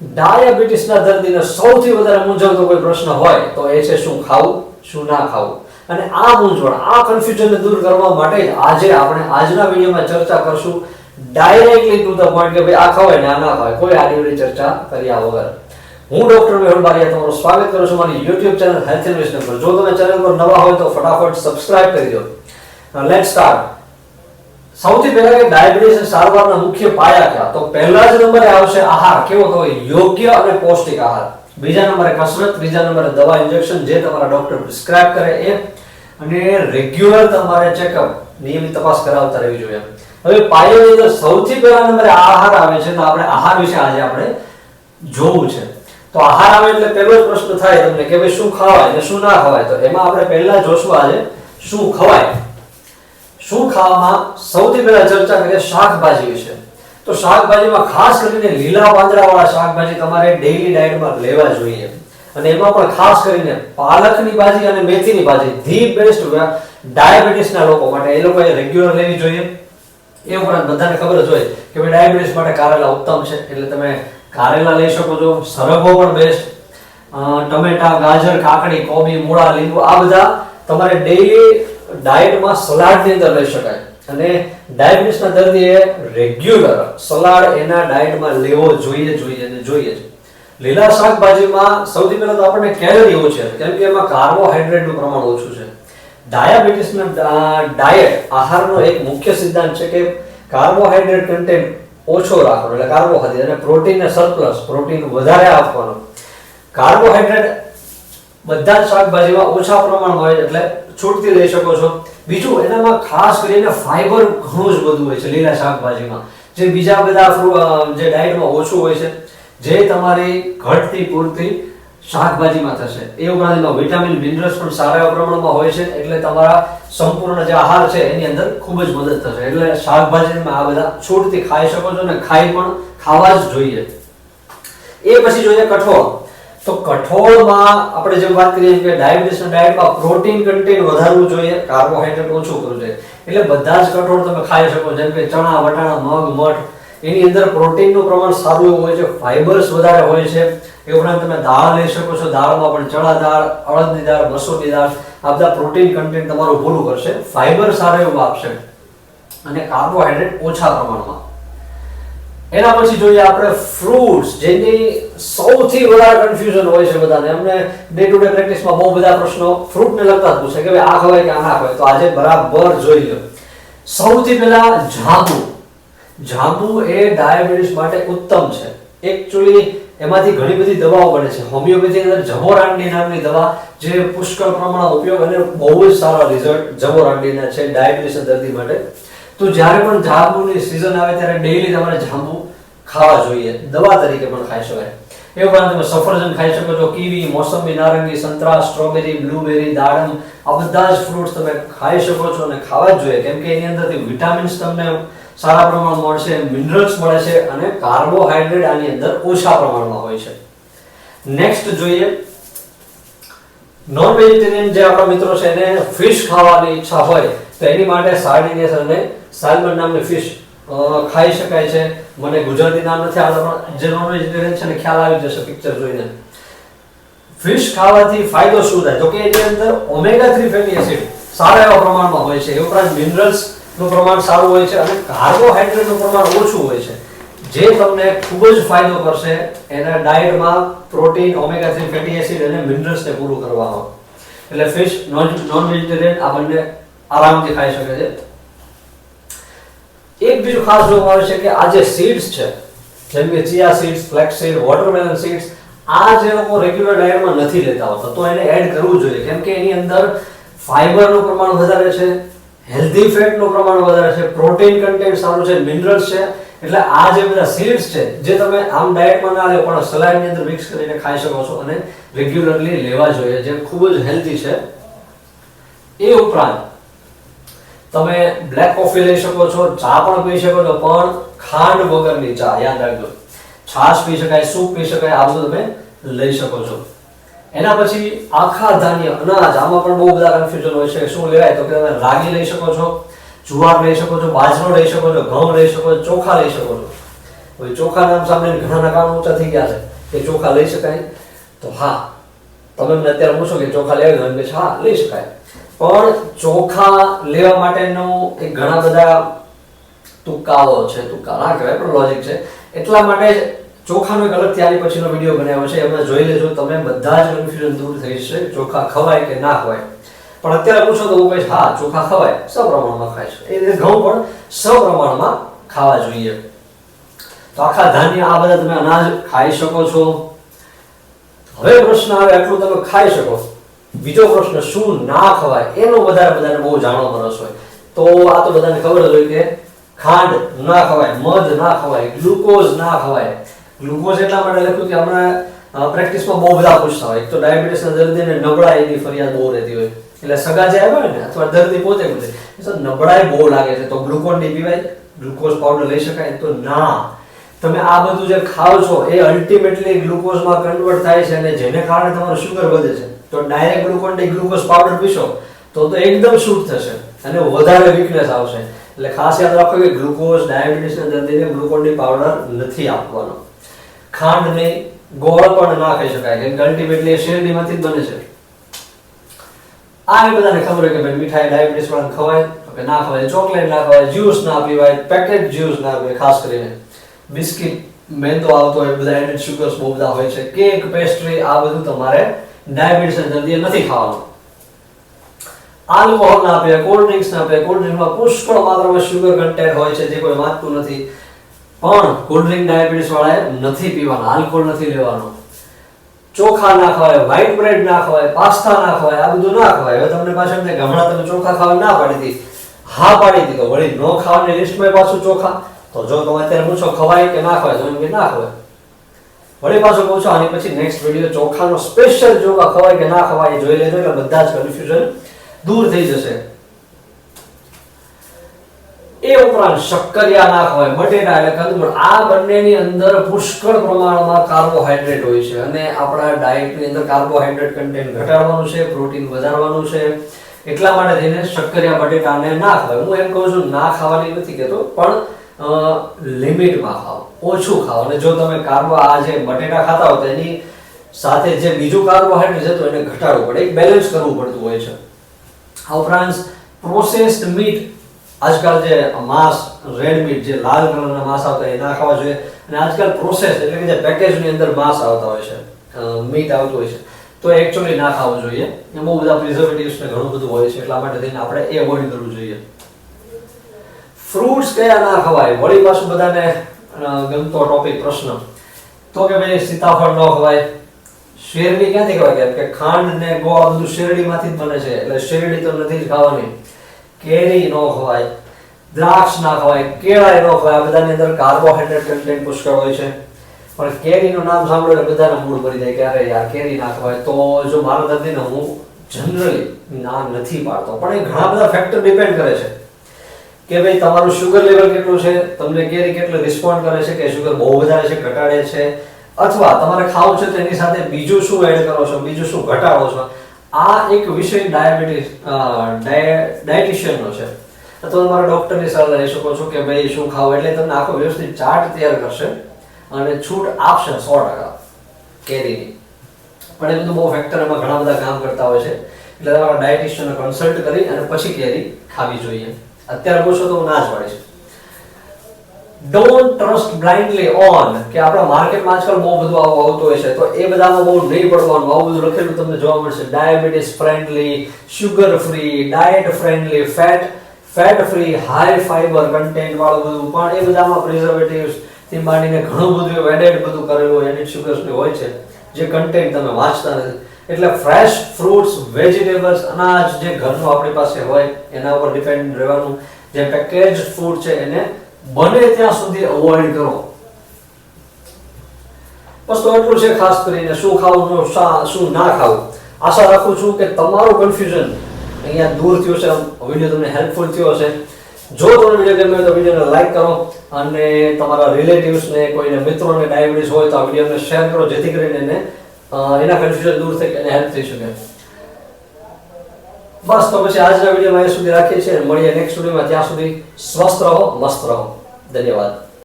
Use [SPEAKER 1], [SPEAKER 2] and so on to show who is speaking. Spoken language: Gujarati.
[SPEAKER 1] ડાયાબિટીસના દર્દીને સૌથી વધારે મૂંઝવતો કોઈ પ્રશ્ન હોય તો એ છે શું ખાવું શું ના ખાવું. અને આ મૂંઝવણ આ કન્ફ્યુઝનને દૂર કરવા માટે જ આજે આપણે આજના વિડીયોમાં ચર્ચા કરશું ડાયરેક્ટલી ટુ ધ પોઈન્ટ કે ભાઈ આ ખવાય ને આ ના ખવાય, કોઈ આડીઅવળી ચર્ચા કર્યા વગર. હું ડોક્ટર મેહુલ બારિયા તમારું સ્વાગત કરું છું મારી YouTube channel health and vision પર. જો તમે ચેનલ પર નવા હોય તો ફટાફટ સબસ્ક્રાઇબ કરી દો. Let's start. સૌથી પહેલા કે ડાયાબિટીસ સારવારના મુખ્ય પાયા કયા? તો પહેલા જ નંબરે આવશે આહાર. કેવો તો યોગ્ય અને પૌષ્ટિક આહાર. બીજા નંબરે કસરત, ત્રીજા નંબરે દવા ઇન્જેક્શન જે તમારા ડોક્ટર પ્રિસ્ક્રાઇબ કરે એ, અને રેગ્યુલર તમારે ચેકઅપ નિયમિત તપાસ કરાવતા રહેવી જોઈએ. હવે પાયાની અંદર સૌથી પહેલા નંબરે આહાર આવે છે, તો આપણે આહાર વિશે આજે આપણે જોવું છે. તો આહાર આવે એટલે પહેલો જ પ્રશ્ન થાય તમને કે ભાઈ શું ખવાય અને શું ના ખવાય. તો એમાં આપણે પહેલા જોશું આજે શું ખવાય. શું ખાવામાં સૌથી પહેલા ચર્ચા કરીએ શાકભાજી વિશે. તો શાકભાજીમાં ખાસ કરીને લીલા પાંદડાવાળા શાકભાજી તમારે ડેઈલી ડાયટમાં લેવા જોઈએ. અને એમાં પણ ખાસ કરીને પાલકની ભાજી અને મેથીની ભાજી ધી બેસ્ટ ડાયાબિટીસના લોકો માટે, એ લોકોએ રેગ્યુલર લેવી જોઈએ. એ ઉપરાંત બધાને ખબર જ હોય કે ભાઈ ડાયાબિટીસ માટે કારેલા ઉત્તમ છે, એટલે તમે કારેલા લઈ શકો છો. સરગવો પણ બેસ્ટ. ટમેટા, ગાજર, કાકડી, કોબી, મૂળા, લીંબુ આ બધા તમારે ડેઈલી ડાયટમાં સલાડની અંદર લઈ શકાય. અને ડાયાબિટીસના દર્દીએ રેગ્યુલર સલાડ એના ડાયટમાં લેવો જોઈએ જ. લીલા શાકભાજીમાં સૌથી પહેલા તો આપણને કેલરી ઓછી છે, કેમ કે એમાં કાર્બોહાઈડ્રેટનું પ્રમાણ ઓછું છે. ડાયાબિટીસના ડાયટ આહારનો એક મુખ્ય સિદ્ધાંત છે કે કાર્બોહાઈડ્રેટ કન્ટેન્ટ ઓછો રાખવાનો, એટલે કાર્બોહાઈડ્રેટ, અને પ્રોટીનને સરપ્લસ, પ્રોટીન વધારે આપવાનું. કાર્બોહાઈડ્રેટ બધા જ શાકભાજીમાં ઓછા પ્રમાણમાં હોય એટલે છૂટથી લઈ શકો છો. બીજું, એનામાં ખાસ કરીને ફાઈબર ઘણું જ બધું હોય છે લીલા શાકભાજીમાં, જે બીજા બધા જે ડાયટમાં ઓછું હોય છે, જે તમારી ઘટતી પૂરતી શાકભાજીમાં થશે. એ ઉપરાંત એમાં વિટામિન, મિનરલ્સ પણ સારા એવા પ્રમાણમાં હોય છે, એટલે તમારા સંપૂર્ણ જે આહાર છે એની અંદર ખૂબ જ મદદ થશે. એટલે શાકભાજીમાં આ બધા છૂટથી ખાઈ શકો છો અને ખાવા જ જોઈએ. એ પછી જોઈએ કઠોળ. તો કઠોળમાં આપણે જેમ વાત કરીએ કે ડાયાબિટીસના ડાયટમાં પ્રોટીન કન્ટેન્ટ વધારવું જોઈએ, કાર્બોહાઈડ્રેટ ઓછું કરવું જોઈએ. એટલે બધા જ કઠોળ તમે ખાઈ શકો, જેમ કે ચણા, વટાણા, મગ, મઠ. એની અંદર પ્રોટીનનું પ્રમાણ સારું એવું હોય છે, ફાઈબર્સ વધારે હોય છે. એ ઉપરાંત તમે દાળ લઈ શકો છો. દાળમાં પણ ચણા દાળ, અડદની દાળ, મસૂરની દાળ આ બધા પ્રોટીન કન્ટેન્ટ તમારું પૂરું કરશે, ફાઈબર સારું એવું આપશે અને કાર્બોહાઈડ્રેટ ઓછા પ્રમાણમાં. એના પછી જોઈએ આપણે ફ્રૂટ્સ, જેની સૌથી વધારે કન્ફ્યુઝન હોય છે બધાને. એમને ડે ટુ ડે પ્રેક્ટિસમાં બહુ બધા પ્રશ્નો ફ્રૂટને લગતા જ પૂછે કે ભાઈ આ ખવાય કે આ ના ખવાય. તો આજે બરાબર જોઈ લો. સૌથી પહેલા જાંબુ. જાંબુ એ ડાયાબિટીસ માટે ઉત્તમ છે. એકચ્યુઅલી એમાંથી ઘણી બધી દવાઓ બને છે. હોમિયોપેથીની અંદર જમોરાંડી નામની દવા, જે પુષ્કળ પ્રમાણમાં ઉપયોગ અને બહુ જ સારા રિઝલ્ટ જમોરાંડીના છે ડાયાબિટીસ દર્દી માટે. તો જ્યારે પણ જાંબુની સિઝન આવે ત્યારે ડેઈલી તમારે જાંબુ ખાવા જોઈએ, દવા તરીકે પણ ખાઈ શકાય. એ ઉપરાંત તમે સફરજન ખાઈ શકો છો, કીવી, મોસંબી, નારંગી, સંતરા, સ્ટ્રોબેરી, બ્લુબેરી, દાડમ આ બધા જ ફ્રૂટ્સ તમે ખાઈ શકો છો અને ખાવા જ જોઈએ, કેમ કે એની અંદરથી વિટામિન્સ તમને સારા પ્રમાણમાં મળશે, મિનરલ્સ મળે છે અને કાર્બોહાઈડ્રેટ આની અંદર ઓછા પ્રમાણમાં હોય છે. નેક્સ્ટ જોઈએ નોન વેજીટેરિયન જે આપણા મિત્રો છે એને ફિશ ખાવાની ઈચ્છા હોય તો એની માટે સાર્ડિનેસ અને સાલ્મન નામની ફિશ ખાઈ શકાય છે. મને ગુજરાતી નામ નથી આવડતું, પણ જે નોન વેજીટેરિયન છે ને ખ્યાલ આવી જશે પિક્ચર જોઈને. ફિશ ખાવાથી ફાયદો શું થાય? તો કે એની અંદર ઓમેગા 3 ફેટી એસિડ સારા એવા પ્રમાણમાં હોય છે. એ ઉપરાંત મિનરલ્સ નું પ્રમાણ સારું હોય છે અને કાર્બોહાઈડ્રેટનું પ્રમાણ ઓછું હોય છે, જે તમને ખૂબ જ ફાયદો કરશે એના ડાયટમાં પ્રોટીન, ઓમેગા 3 ફેટી એસિડ અને મિનરલ્સને પૂરું કરવામાં. એટલે ફિશ, નોન વેજીટેરિયન આ બંને આરામથી ખાઈ શકે છે. એક બીજું ખાસ જોવામાં આવે છે કે આ જે સીડ્સ છે, જેમ કે chia seeds, flax seed, watermelon seeds, આ જે લોકો રેગ્યુલર ડાયટમાં નથી લેતા હોતા તો એને એડ કરવું જોઈએ, કેમ કે એની અંદર ફાઈબરનું પ્રમાણ વધારે છે, હેલ્ધી ફેટનું પ્રમાણ વધારે છે, પ્રોટીન કન્ટેન્ટ સારું છે, મિનરલ્સ છે. એટલે આ જે બધા સીડ્સ છે જે તમે આમ ડાયટમાં ના લો પણ સલાડની અંદર મિક્સ કરીને ખાઈ શકો છો અને રેગ્યુલરલી લેવા જોઈએ, જે ખૂબ જ હેલ્ધી છે. એ ઉપરાંત તમે બ્લેક કોફી લઈ શકો છો, ચા પણ પી શકો છો, પણ ખાંડ વગરની ચા, યાદ રાખજો. છાશ પી શકાય, સૂપ પી શકાય, આ બધું તમે લઈ શકો છો. એના પછી આખા ધાન્ય અનાજ, આમાં પણ બહુ બધા કન્ફ્યુઝન હોય છે શું લેવાય. તો કે તમે રાગી લઈ શકો છો, જુવાર લઈ શકો છો, બાજરો લઈ શકો છો, ઘઉં લઈ શકો છો, ચોખા લઈ શકો છો. હવે ચોખા નામ સાંભળીને ઘણાના કાન ઊંચા થઈ ગયા છે કે ચોખા લઈ શકાય, તો હા, તમે મને અત્યારે પૂછો કે ચોખા લેવા એમ કે હા લઈ શકાય, પણ ચોખા લેવા માટેનો એક ઘણા બધા તુક્કાઓ છે, તુક્કા ના કહેવાય પણ લોજિક છે, એટલા માટે ચોખાનો એક અલગ ત્યારી પછીનો વિડીયો બનાવ્યો છે, એમાં જોઈ લેજો, તમે બધા જ કન્ફ્યુઝન દૂર થઈ જશે ચોખા ખવાય કે ના ખવાય. પણ અત્યારે પૂછો તો હું કહીશ હા ચોખા ખવાય, સપ્રમાણમાં ખાય છે, એ રીતે ઘઉં પણ સપ્રમાણમાં ખાવા જોઈએ. તો આખા ધાન્ય આ બધા તમે અનાજ ખાઈ શકો છો. હવે પ્રશ્ન આવે આટલું તમે ખાઈ શકો, બીજો પ્રશ્ન શું ના ખવાય, એનો બધાને બહુ જાણવાનો રસ હોય. તો આ તો બધાને ખબર જ હોય કે ખાંડ ના ખવાય, મધ ના ખવાય, ગ્લુકોઝ ના ખવાય. ગ્લુકોઝ એટલા માટે લખ્યું કે હમણાં પ્રેક્ટિસમાં બહુ બધા પૂછતા હોય, એક તો ડાયાબિટીસના દર્દીને નબળાઈની ફરિયાદ બહુ રહેતી હોય, એટલે સગા જે આવ્યા હોય ને અથવા દર્દી પોતે પૂછે નબળાઈ બહુ લાગે છે તો ગ્લુકોન ડી પીવાય, ગ્લુકોઝ પાવડર લઈ શકાય, તો ના. તમે આ બધું જે ખાઓ છો એ અલ્ટિમેટલી ગ્લુકોઝમાં કન્વર્ટ થાય છે અને જેને કારણે તમારું શુગર વધે છે. તો direct Glucon D glucose powder પીશો તો એકદમ શૂટ થશે અને વધારે વીકનેસ આવશે. એટલે ખાસ યાદ રાખો કે ગ્લુકોઝ ડાયાબિટીસના દર્દીને ગ્લુકોન ડી પાવડર નથી આપવાનો. ખાંડ નહીં, ગોળ પણ ના ખાઈ શકાય કેમ કે અલ્ટિમેટલી શેરડીમાંથી જ બને છે. આ બધાને ખબર હોય કે ભાઈ મીઠાઈ ડાયાબિટીસ વાળાને ખવાય કે ના ખવાય, ચોકલેટ ના ખવાય, જ્યુસ ના પીવાય, પેકેટ જ્યુસ ના પીવાય, ખાસ કરીને બિસ્કિટ, મેંદો આવતો હોય, બધા એડેડ શુગર્સ બહુ બધા હોય છે, કેક, પેસ્ટ્રી, આ બધું તમારે ડાયાબિટીસના દર્દીએ નથી ખાવાનું. આલ્કોહોલ ના પીવાય, કોલ્ડ ડ્રિંક્સ ના પીવાય, કોલ્ડ ડ્રિંકમાં પુષ્કળ માત્રામાં શુગર કન્ટેન્ટ હોય છે જે કોઈ વાંચતું નથી, પણ કોલ્ડ ડ્રિંક ડાયાબિટીસ વાળાએ નથી પીવાના, આલ્કોહોલ નથી લેવાનો. ચોખા ના ખવાય, વ્હાઈટ બ્રેડ ના ખવાય, પાસ્તા ના ખવાય, આ બધું ના ખવાય. હવે તમને પાછળ કે હમણાં તમે ચોખા ખાવા ના પાડી હતી, હા પાડી હતી, તો વળી ન ખાવાની લિસ્ટમાં પાછું ચોખા, તો જો તમે અત્યારે પૂછો ખવાય કે ના ખવાય તો એમ કે ના ખવાય. વળી પાછું પૂછો આની પછી નેક્સ્ટ વિડીયો ચોખાનો સ્પેશિયલ ચોખા ખવાય કે ના ખવાય એ જોઈ લેજો, એટલે બધા જ કન્ફ્યુઝન દૂર થઈ જશે. એ ઉપરાંત શક્કરિયા ના ખવાય, બટેટા એટલે કંદમૂળ, આ બંનેની અંદર પુષ્કળ પ્રમાણમાં કાર્બોહાઈડ્રેટ હોય છે અને આપણા ડાયટની અંદર કાર્બોહાઈડ્રેટ કન્ટેન્ટ ઘટાડવાનું છે, પ્રોટીન વધારવાનું છે, એટલા માટે થઈને શક્કરિયા બટેટાને ના ખવાય. હું એમ કહું છું ના ખાવાની નથી કહેતો, પણ લિમિટમાં ખાઓ, ઓછું ખાઓ. અને જો તમે આ જે બટેટા ખાતા હો તો એની સાથે જે બીજું કાર્બોહાઈડ્રેટ છે તો એને ઘટાડવું પડે, એક બેલેન્સ કરવું પડતું હોય છે. આ ઉપરાંત પ્રોસેસ્ડ મીટ, આજકાલ જે માંસ, રેડ મીટ, જે લાલ કલરના માંસ આવતા એ ના ખાવા જોઈએ. અને આજકાલ પ્રોસેસ એટલે કે જે પેકેજની અંદર માંસ આવતા હોય છે, મીટ આવતું હોય છે, તો એકચ્યુઅલી ના ખાવું જોઈએ. એ બહુ બધા પ્રિઝર્વેટિવ્સ ને ઘણું બધું હોય છે, એટલા માટે થઈને આપણે એ અવોઇડ કરવું જોઈએ. ફ્રૂટ્સ કયા ના ખવાય, વળી પાછું બધાને ગમતો ટોપિક પ્રશ્ન, તો કે ભાઈ સીતાફળ ન ખવાય, શેરડી ક્યાંથી ખવાય, કે ખાંડ ને ગોળ બધું શેરડીમાંથી જ બને છે એટલે શેરડી તો નથી જ ખાવાની. કેરી ન ખવાય, દ્રાક્ષ ના ખવાય, કેળા ન ખવાય, આ બધાની અંદર કાર્બોહાઈડ્રેટ કન્ટેન્ટ પુષ્કળ હોય છે. પણ કેરીનું નામ સાંભળીને બધાના મૂડ ભરી જાય કે અરે યાર કેરી ના ખવાય. તો જો મારા દર્દીને હું જનરલી ના નથી પાડતો, પણ એ ઘણા બધા ફેક્ટર ડિપેન્ડ કરે છે કે ભાઈ તમારું શુગર લેવલ કેટલું છે, તમને કેરી કેટલું રિસ્પોન્ડ કરે છે, કે શુગર બહુ વધારે છે, ઘટાડે છે, અથવા તમારે ખાવું છે તો એની સાથે બીજું શું એડ કરો છો, બીજું શું ઘટાડો છો. આ એક વિષય ડાયટિશિયનનો છે, અથવા તમારા ડોક્ટરની સલાહ લઈ શકો છો કે ભાઈ શું ખાવું, એટલે તમને આખો વ્યવસ્થિત ચાર્ટ તૈયાર કરશે અને છૂટ આપશે 100% કેરીની. પણ એ બધું બહુ ફેક્ટર એમાં ઘણા બધા કામ કરતા હોય છે, એટલે તમારા ડાયટિશિયનને કન્સલ્ટ કરી અને પછી કેરી ખાવી જોઈએ. અત્યારે પૂછો તો હું ના જ પાડીશ. ડોન્ટ ટ્રસ્ટ બ્લાઇન્ડલી ઓન, કે આપણા માર્કેટમાં આજકાલ બહુ બધું આવું આવતું હોય છે, તો એ બધામાં બહુ નહીં પડવાનું. આવું બધું લખેલું તમને જોવા મળશે, diabetes friendly, sugar free, diet friendly, fat free, high fibre content વાળું બધું, પણ એ બધામાં પ્રિઝર્વેટિવ્સ થી માંડીને ઘણું બધું એડેડ બધું કરેલું હોય, એડિડ શુગર્સ હોય છે, જે કન્ટેન્ટ તમે વાંચતા નથી. એટલે ફ્રેશ ફ્રૂટ્સ, વેજીટેબલ્સ, અનાજ જે ઘરનું આપણી પાસે હોય એના ઉપર ડિપેન્ડ રહેવાનું. જે પેકેજ્ડ ફૂડ છે એને બને ત્યાં સુધી અવોઇડ કરો. બસ તો એટલું છે ખાસ કરીને શું ખાવું, શું ના ખાવું. આશા રાખું છું કે તમારું કન્ફ્યુઝન અહીંયા દૂર થયું છે, વિડીયો તમને હેલ્પફુલ થયો હશે. જો તમને વિડીયો ગમ્યો તો વિડીયોને લાઈક કરો અને તમારા રિલેટિવ્સને, કોઈને મિત્રોને ડાયાબિટીસ હોય તો આ વિડીયોને શેર કરો, જેથી કરીને એને એના કન્ફ્યુઝન દૂર થઈ અને હેલ્પ થઈ શકે. બસ તો પછી આજના વિડીયોમાં એ સુધી રાખીએ છીએ, મળીએ નેક્સ્ટ વિડીયોમાં. ત્યાં સુધી સ્વસ્થ રહો, મસ્ત રહો. ધન્યવાદ.